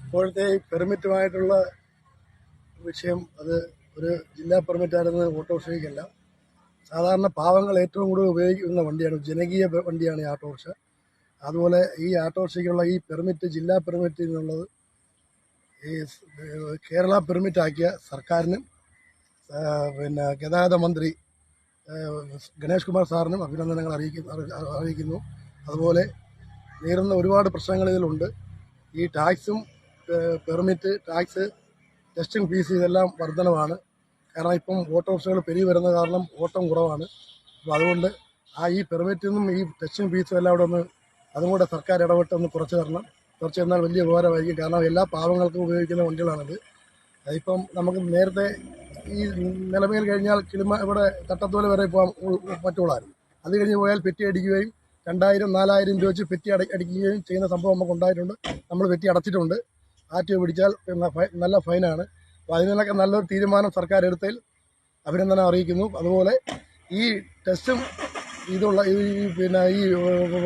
ഇപ്പോഴത്തെ ഈ പെർമിറ്റുമായിട്ടുള്ള വിഷയം അത് ഒരു ജില്ലാ പെർമിറ്റായിരുന്നത് ഓട്ടോറിക്ഷയ്ക്കല്ല. സാധാരണ പാവങ്ങൾ ഏറ്റവും കൂടുതൽ ഉപയോഗിക്കുന്ന വണ്ടിയാണ്, ജനകീയ വണ്ടിയാണ് ഈ ഓട്ടോറിക്ഷ. അതുപോലെ ഈ ഓട്ടോറിക്ഷയ്ക്കുള്ള ഈ പെർമിറ്റ്, ജില്ലാ പെർമിറ്റ് എന്നുള്ളത് ഈ കേരള പെർമിറ്റ് ആക്കിയ സർക്കാരിനും പിന്നെ ഗതാഗത മന്ത്രി ഗണേഷ് കുമാർ സാറിനും അഭിനന്ദനങ്ങൾ അറിയിക്കുന്നു. അതുപോലെ നേരിടുന്ന ഒരുപാട് പ്രശ്നങ്ങൾ ഇതിലുണ്ട്. ഈ ടാക്സും പെർമിറ്റ്, ടാക്സ്, ടെസ്റ്റിംഗ് ഫീസ് ഇതെല്ലാം വർധനമാണ്. കാരണം ഇപ്പം ഓട്ടോറിക്ഷകൾ പെരുകി വരുന്ന കാരണം ഓട്ടം കുറവാണ്. അപ്പോൾ അതുകൊണ്ട് ഈ പെർമിറ്റിൽ നിന്നും ഈ ടെസ്റ്റിംഗ് ഫീസും എല്ലാം കൂടെ അതും കൂടെ സർക്കാർ ഇടപെട്ടൊന്ന് കുറച്ച് തരണം. കുറച്ച് തന്നാൽ വലിയ ഉപകാരമായിരിക്കും. കാരണം എല്ലാ പാവങ്ങൾക്കും ഉപയോഗിക്കുന്ന വണ്ടികളാണിത്. അതിപ്പം നമുക്ക് നേരത്തെ ഈ നിലമേൽ കഴിഞ്ഞാൽ ഇവിടെ തട്ടത്തോല വരെ പോകാൻ പറ്റുള്ളായിരുന്നു. അത് കഴിഞ്ഞ് പോയാൽ പെറ്റി അടിക്കുകയും 2000-4000 രൂപ വെച്ച് പെറ്റി അടിക്കുകയും ചെയ്യുന്ന സംഭവം നമുക്ക് ഉണ്ടായിട്ടുണ്ട്. നമ്മൾ പെറ്റി അടച്ചിട്ടുണ്ട്. ആർടിഒ പിടിച്ചാൽ നല്ല ഫൈനാണ്. അപ്പോൾ അതിനൊക്കെ നല്ലൊരു തീരുമാനം സർക്കാർ എടുത്തതിൽ അഭിനന്ദനം അറിയിക്കുന്നു. അതുപോലെ ഈ ടെസ്റ്റും ഈ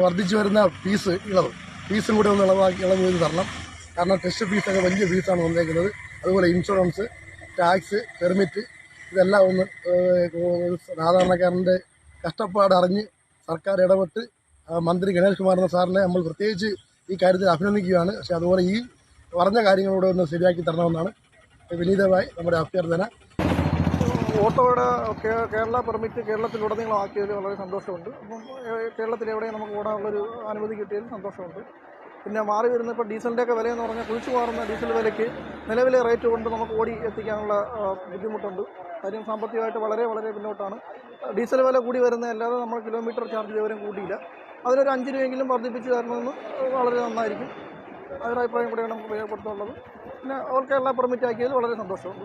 വർദ്ധിച്ചു വരുന്ന ഫീസും കൂടെ ഒന്ന് ഇളവ് ചെയ്ത് തരണം. കാരണം ടെസ്റ്റ് ഫീസൊക്കെ വലിയ ഫീസാണ് വന്നേക്കുന്നത്. അതുപോലെ ഇൻഷുറൻസ്, ടാക്സ്, പെർമിറ്റ് ഇതെല്ലാം ഒന്ന് സാധാരണക്കാരൻ്റെ കഷ്ടപ്പാട് അറിഞ്ഞ് സർക്കാർ ഇടപെട്ട് മന്ത്രി ഗണേഷ് കുമാർ സാറിനെ നമ്മൾ പ്രത്യേകിച്ച് ഈ കാര്യത്തിൽ അഭിനന്ദിക്കുകയാണ്. പക്ഷേ അതുപോലെ ഈ പറഞ്ഞ കാര്യങ്ങളോട് ഒന്ന് ശരിയാക്കി തരണമെന്നാണ് വിനീതമായി നമ്മുടെ അഭ്യർത്ഥന. ഓട്ടോയുടെ കേരള പെർമിറ്റ് കേരളത്തിലുടനീളം ആക്കിയതിൽ വളരെ സന്തോഷമുണ്ട്. അപ്പം കേരളത്തിലെവിടെയും നമുക്ക് ഓടാനുള്ളൊരു അനുമതി കിട്ടിയതിൽ സന്തോഷമുണ്ട്. പിന്നെ മാറി വരുന്ന ഇപ്പോൾ ഡീസലിൻ്റെയൊക്കെ വിലയെന്ന് പറഞ്ഞാൽ കുഴിച്ചു മാറുന്ന ഡീസൽ വിലയ്ക്ക് നിലവിലെ റേറ്റ് കൊണ്ട് നമുക്ക് ഓടി എത്തിക്കാനുള്ള ബുദ്ധിമുട്ടുണ്ട്. കാര്യം സാമ്പത്തികമായിട്ട് വളരെ വളരെ പിന്നോട്ടാണ്. ഡീസൽ വില കൂടി വരുന്നതല്ലാതെ നമ്മൾ കിലോമീറ്റർ ചാർജ് ഇതുവരെയും കൂട്ടിയില്ല. അതിനൊരു 5 രൂപയെങ്കിലും വർദ്ധിപ്പിച്ച് തരണമെന്ന് വളരെ നന്നായിരിക്കും. അഭിപ്രായം കൂടെയാണ് നമുക്ക് ഉപയോഗപ്പെടുത്താനുള്ളത്. പിന്നെ ഓൾ കേരള പെർമിറ്റ് ആക്കിയതിൽ വളരെ സന്തോഷമുണ്ട്.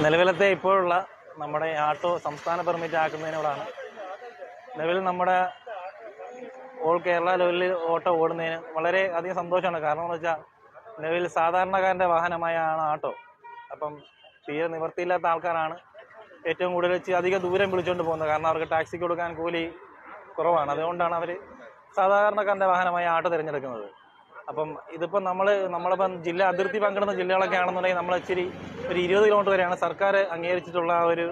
നിലവിലത്തെ ഇപ്പോഴുള്ള നമ്മുടെ ആട്ടോ സംസ്ഥാന പെർമിറ്റ് ആക്കുന്നതിനോടാണ് നിലവിൽ നമ്മുടെ ഓൾ കേരള ലെവലിൽ ഓട്ടോ ഓടുന്നതിന് വളരെ അധികം സന്തോഷമാണ്. കാരണം എന്ന് വെച്ചാൽ നിലവിൽ സാധാരണക്കാരൻ്റെ വാഹനമായാണ് ആട്ടോ. അപ്പം തീരെ നിവൃത്തിയില്ലാത്ത ആൾക്കാരാണ് ഏറ്റവും കൂടുതൽ അധികം ദൂരം വിളിച്ചുകൊണ്ട് പോകുന്നത്. കാരണം അവർക്ക് ടാക്സിക്ക് കൊടുക്കാൻ കൂലി കുറവാണ്. അതുകൊണ്ടാണ് അവർ സാധാരണക്കാരൻ്റെ വാഹനമായ ആട്ടോ തിരഞ്ഞെടുക്കുന്നത്. അപ്പം ഇതിപ്പം നമ്മളിപ്പം അതിർത്തി പങ്കിടുന്ന ജില്ലകളൊക്കെ ആണെന്നുണ്ടെങ്കിൽ നമ്മൾ ഇച്ചിരി ഒരു 20 കിലോമീറ്റർ വരെയാണ് സർക്കാർ അംഗീകരിച്ചിട്ടുള്ള ഒരു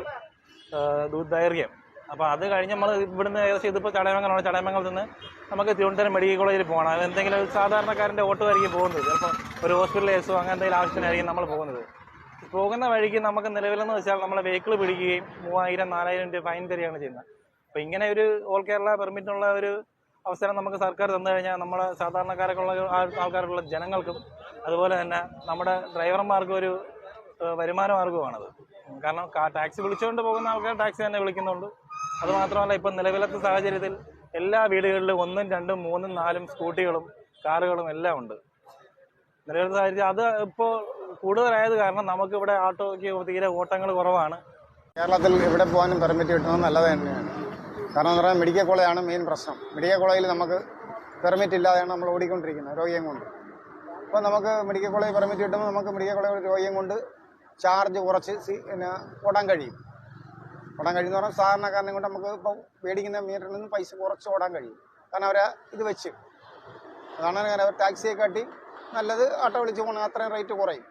ദൈർഘ്യം. അപ്പോൾ അത് കഴിഞ്ഞ് നമ്മൾ ഇവിടുന്ന് ഏകദേശം ഇതിപ്പോൾ ചടയമംഗലമാണ്. ചടയമംഗലത്തിൽ നിന്ന് നമുക്ക് തിരുവനന്തപുരം മെഡിക്കൽ കോളേജിൽ പോകണം. അത് എന്തെങ്കിലും സാധാരണക്കാരൻ്റെ ഓട്ടോ ആയിരിക്കും പോകുന്നത്. ചിലപ്പോൾ ഒരു ഹോസ്പിറ്റൽ കേസോ അങ്ങനെ എന്തെങ്കിലും ആവശ്യത്തിനായിരിക്കും നമ്മൾ പോകുന്നത്. പോകുന്ന വഴിക്ക് നമുക്ക് നിലവിലെന്ന് വെച്ചാൽ നമ്മളെ വെഹിക്കിൾ പിടിക്കുകയും 3000-4000 രൂപ ഫൈൻ തരികയാണ് ചെയ്യുന്നത്. അപ്പോൾ ഇങ്ങനെ ഒരു ഓൾ കേരള പെർമിറ്റുള്ള ഒരു അവസരം നമുക്ക് സർക്കാർ തന്നു കഴിഞ്ഞാൽ നമ്മുടെ സാധാരണക്കാരൊക്കെയുള്ള ആൾക്കാർക്കുള്ള ജനങ്ങൾക്കും അതുപോലെ തന്നെ നമ്മുടെ ഡ്രൈവർമാർക്കും ഒരു വരുമാന മാർഗമാണത്. കാരണം ടാക്സി വിളിച്ചുകൊണ്ട് പോകുന്ന ആൾക്കാർ ടാക്സി തന്നെ വിളിക്കുന്നുണ്ട്. അതുമാത്രമല്ല ഇപ്പം നിലവിലത്തെ സാഹചര്യത്തിൽ എല്ലാ വീടുകളിലും 1, 2, 3, 4 സ്കൂട്ടികളും കാറുകളും എല്ലാം ഉണ്ട്. നിലവിലത്തെ സാഹചര്യം അത് ഇപ്പോൾ കൂടുതലായത് കാരണം നമുക്കിവിടെ ആട്ടോയ്ക്ക് തീരെ ഓട്ടങ്ങൾ കുറവാണ്. കേരളത്തിൽ ഇവിടെ പോകാനും പെർമിറ്റ് കിട്ടുന്നത് നല്ലത് തന്നെയാണ്. കാരണം എന്ന് പറഞ്ഞാൽ മെഡിക്കൽ കോളേജാണ് മെയിൻ പ്രശ്നം. മെഡിക്കൽ കോളേജിൽ നമുക്ക് പെർമിറ്റ് ഇല്ലാതെയാണ് നമ്മൾ ഓടിക്കൊണ്ടിരിക്കുന്നത് രോഗിയും കൊണ്ട്. അപ്പോൾ നമുക്ക് മെഡിക്കൽ കോളേജ് പെർമിറ്റ് കിട്ടുമ്പോൾ നമുക്ക് മെഡിക്കൽ കോളേജ് രോഗിയും കൊണ്ട് ചാർജ് കുറച്ച് ഓടാൻ കഴിയും. ഓടാൻ കഴിയുമെന്ന് പറഞ്ഞാൽ സാധാരണക്കാരനെ കൊണ്ട് നമുക്ക് ഇപ്പോൾ മേടിക്കുന്ന മീറ്ററിൽ നിന്ന് പൈസ കുറച്ച് ഓടാൻ കഴിയും. കാരണം അവരെ ഇത് വെച്ച് അതാണ് അവർ ടാക്സിയെ കാട്ടി നല്ലത് ആട്ടോ വിളിച്ച് പോകണം. അത്രയും റേറ്റ് കുറയും.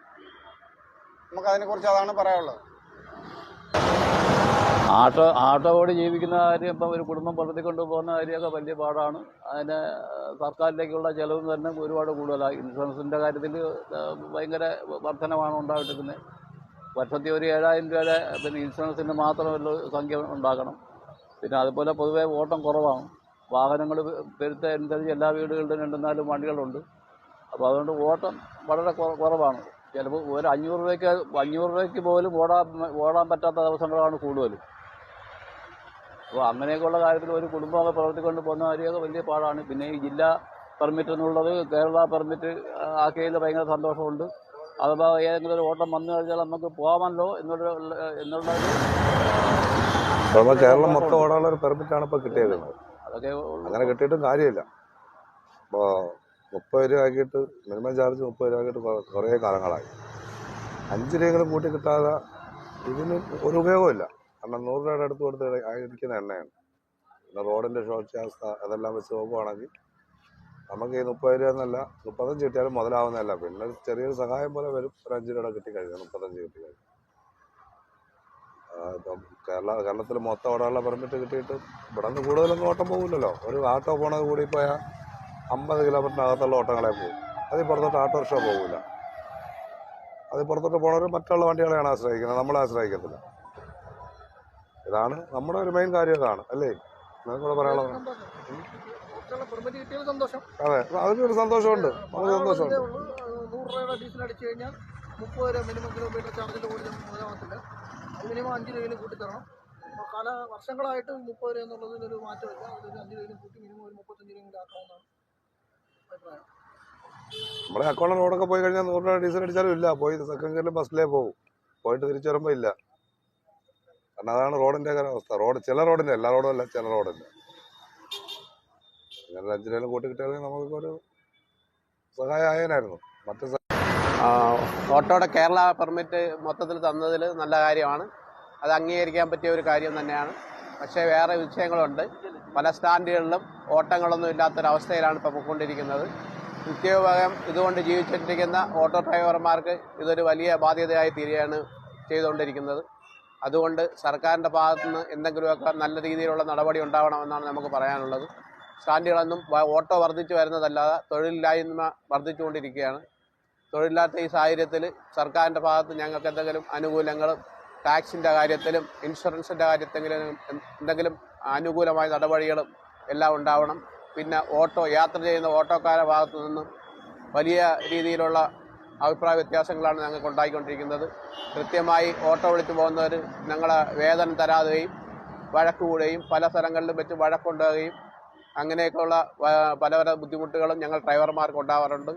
നമുക്കതിനെക്കുറിച്ച് അതാണ് പറയാനുള്ളത്. ആട്ടോ ഓടി ജീവിക്കുന്ന കാര്യം ഇപ്പം ഒരു കുടുംബം പുറത്തേക്കൊണ്ട് പോകുന്ന കാര്യമൊക്കെ വലിയ പാടാണ്. അതിന് സർക്കാരിലേക്കുള്ള ചിലവ് തന്നെ ഒരുപാട് കൂടുതലാണ്. ഇൻഷുറൻസിൻ്റെ കാര്യത്തിൽ ഭയങ്കര വർധനമാണ് ഉണ്ടായിട്ടിരിക്കുന്നത്. വർഷത്തിൽ ഒരു 7000 രൂപയുടെ പിന്നെ ഇൻഷുറൻസിന് മാത്രമല്ല സംഖ്യ ഉണ്ടാക്കണം. പിന്നെ അതുപോലെ പൊതുവേ ഓട്ടം കുറവാണ്. വാഹനങ്ങൾ പെരുത്തനുസരിച്ച് എല്ലാ വീടുകളിലും 2-4 വണ്ടികളുണ്ട്. അപ്പോൾ അതുകൊണ്ട് ഓട്ടം വളരെ കുറവാണ്. ചിലപ്പോൾ ഒരു 500 രൂപയ്ക്ക് പോലും ഓടാൻ പറ്റാത്ത ദിവസങ്ങളാണ് കൂടുതലും. അപ്പോൾ അങ്ങനെയൊക്കെയുള്ള കാര്യത്തിൽ ഒരു കുടുംബമൊക്കെ പ്രവർത്തിക്കൊണ്ട് പോകുന്ന കാര്യമൊക്കെ വലിയ പാടാണ്. പിന്നെ ഈ ജില്ലാ പെർമിറ്റ് എന്നുള്ളത് കേരള പെർമിറ്റ് ആക്കിയതിൽ ഭയങ്കര സന്തോഷമുണ്ട്. അഥവാ ഏതെങ്കിലും ഒരു ഓട്ടം വന്നു കഴിഞ്ഞാൽ നമുക്ക് പോകാമല്ലോ എന്നുള്ള കേരളം മൊത്തം ഓടാനുള്ള ഒരു പെർമിറ്റാണ് ഇപ്പോൾ കിട്ടിയേക്കുന്നത്. അതൊക്കെ അങ്ങനെ കിട്ടിയിട്ടും കാര്യമില്ല. ഇപ്പോൾ 30 രൂപ ആക്കിയിട്ട് മിനിമം ചാർജ് 30 രൂപ ആക്കിയിട്ട് കുറേ കാലങ്ങളായി. 5 രൂപയെങ്കിലും കൂട്ടി കിട്ടാതെ ഇതിന് ഒരു ഉപയോഗമില്ല. കാരണം 100 രൂപയുടെ അടുത്ത് കൊടുത്ത് ഇരിക്കുന്ന എണ്ണയാണ്. പിന്നെ റോഡിൻ്റെ ശോച്യാവസ്ഥ അതെല്ലാം വെച്ച് നോക്കുവാണെങ്കിൽ നമുക്ക് ഈ 30 രൂപ എന്നല്ല 35 കിട്ടിയാലും മുതലാവുന്നതല്ല. പിന്നെ ഒരു ചെറിയൊരു സഹായം പോലെ വരും. ഒരു 5 രൂപ കിട്ടിക്കഴിഞ്ഞാൽ 35 കിട്ടിക്കഴിഞ്ഞാൽ ഇപ്പം കേരളത്തിൽ മൊത്തം ഓടാനുള്ള പെർമിറ്റ് കിട്ടിയിട്ട് ഇവിടെ നിന്ന് കൂടുതലൊന്നും ഓട്ടം പോകില്ലല്ലോ. ഒരു ആട്ടോ പോണത് കൂടി പോയാൽ 50 കിലോമീറ്ററിനകത്തുള്ള ഓട്ടങ്ങളെ പോകും. അതിൽ പുറത്തോട്ട് ഓട്ടോറിക്ഷ പോകില്ല. അതിൽ പുറത്തോട്ട് പോണവർ മറ്റുള്ള വണ്ടികളെയാണ് ആശ്രയിക്കുന്നത്, നമ്മളെ ആശ്രയിക്കത്തില്ല. ഇതാണ് നമ്മുടെ ഒരു മെയിൻ കാര്യം. ഇതാണ് അല്ലേ നിങ്ങൾക്കൂടെ പറയാനുള്ളത്? പെർമിറ്റ് കിട്ടിയത് സന്തോഷം. അതെ, അതിനൊരു സന്തോഷമുണ്ട്. നമുക്ക് സന്തോഷമുണ്ട്. 100 രൂപയുടെ ഡീസൽ അടിച്ചു കഴിഞ്ഞാൽ 30 രൂപ മിനിമം കിലോമീറ്റർ ചാർജിൻ്റെ കൂടി നമുക്ക് മുതലാകത്തില്ല. അത് മിനിമം 5 രൂപയിലും കൂട്ടിത്തരണം. അപ്പോൾ വർഷങ്ങളായിട്ട് 30 രൂപ എന്നുള്ളതിനൊരു മാറ്റമില്ല. അതൊരു 5 രൂപയിലും കൂട്ടി മിനിമം ഒരു 35 രൂപയും കൂടി ആക്കാവുന്നതാണ് അഭിപ്രായം. നമ്മുടെ അക്കൗണ്ട് റോഡൊക്കെ പോയി കഴിഞ്ഞാൽ 100 രൂപ ഡീസൽ അടിച്ചാലും ഇല്ല. പോയി സെക്കൻഡ് ഗിയറിൽ ബസ്സിലേ പോകും. പോയിട്ട് തിരിച്ചു വരുമ്പോൾ ഇല്ല. കാരണം അതാണ് റോഡിൻ്റെ അവസ്ഥ. ചില റോഡിൻ്റെ, എല്ലാ റോഡും അല്ല, ചില റോഡിൻ്റെ. ഇങ്ങനെ 5 രൂപയിലും കൂട്ടി കിട്ടിയാൽ നമുക്കൊരു സഹായം ആയനായിരുന്നു. മറ്റു ഓട്ടോയുടെ കേരള പെർമിറ്റ് മൊത്തത്തിൽ തന്നതിൽ നല്ല കാര്യമാണ്. അത് അംഗീകരിക്കാൻ പറ്റിയ ഒരു കാര്യം തന്നെയാണ്. പക്ഷേ വേറെ വിഷയങ്ങളുണ്ട്. പല സ്റ്റാൻഡുകളിലും ഓട്ടങ്ങളൊന്നും ഇല്ലാത്തൊരവസ്ഥയിലാണ് ഇപ്പോൾ പോയിക്കൊണ്ടിരിക്കുന്നത്. നിത്യോപയോഗം ഇതുകൊണ്ട് ജീവിച്ചിരിക്കുന്ന ഓട്ടോ ഡ്രൈവർമാർക്ക് ഇതൊരു വലിയ ബാധ്യതയായി തീരുകയാണ് ചെയ്തുകൊണ്ടിരിക്കുന്നത്. അതുകൊണ്ട് സർക്കാരിൻ്റെ ഭാഗത്തുനിന്ന് എന്തെങ്കിലുമൊക്കെ നല്ല രീതിയിലുള്ള നടപടി ഉണ്ടാവണമെന്നാണ് നമുക്ക് പറയാനുള്ളത്. സ്റ്റാൻഡുകളൊന്നും ഓട്ടോ വർദ്ധിച്ചു വരുന്നതല്ലാതെ തൊഴിലില്ലായ്മ വർദ്ധിച്ചുകൊണ്ടിരിക്കുകയാണ്. തൊഴിലില്ലാത്ത ഈ സാഹചര്യത്തിൽ സർക്കാരിൻ്റെ ഭാഗത്ത് ഞങ്ങൾക്ക് എന്തെങ്കിലും ആനുകൂല്യങ്ങളും ടാക്സിൻ്റെ കാര്യത്തിലും ഇൻഷുറൻസിൻ്റെ കാര്യത്തിലും എന്തെങ്കിലും അനുകൂലമായ നടപടികളും എല്ലാം ഉണ്ടാവണം. പിന്നെ യാത്ര ചെയ്യുന്ന ഓട്ടോക്കാരുടെ ഭാഗത്തു നിന്നും വലിയ രീതിയിലുള്ള അഭിപ്രായ വ്യത്യാസങ്ങളാണ് ഞങ്ങൾക്ക് ഉണ്ടായിക്കൊണ്ടിരിക്കുന്നത്. കൃത്യമായി ഓട്ടോ വിളിച്ചു പോകുന്നവർ ഞങ്ങളെ വേതനം തരാതെയും വഴക്കുകൂടുകയും പല സ്ഥലങ്ങളിലും വെച്ച് വഴക്കുണ്ടാകുകയും അങ്ങനെയൊക്കെയുള്ള പല ബുദ്ധിമുട്ടുകളും ഞങ്ങൾ ഡ്രൈവർമാർക്ക് ഉണ്ടാവാറുണ്ട്.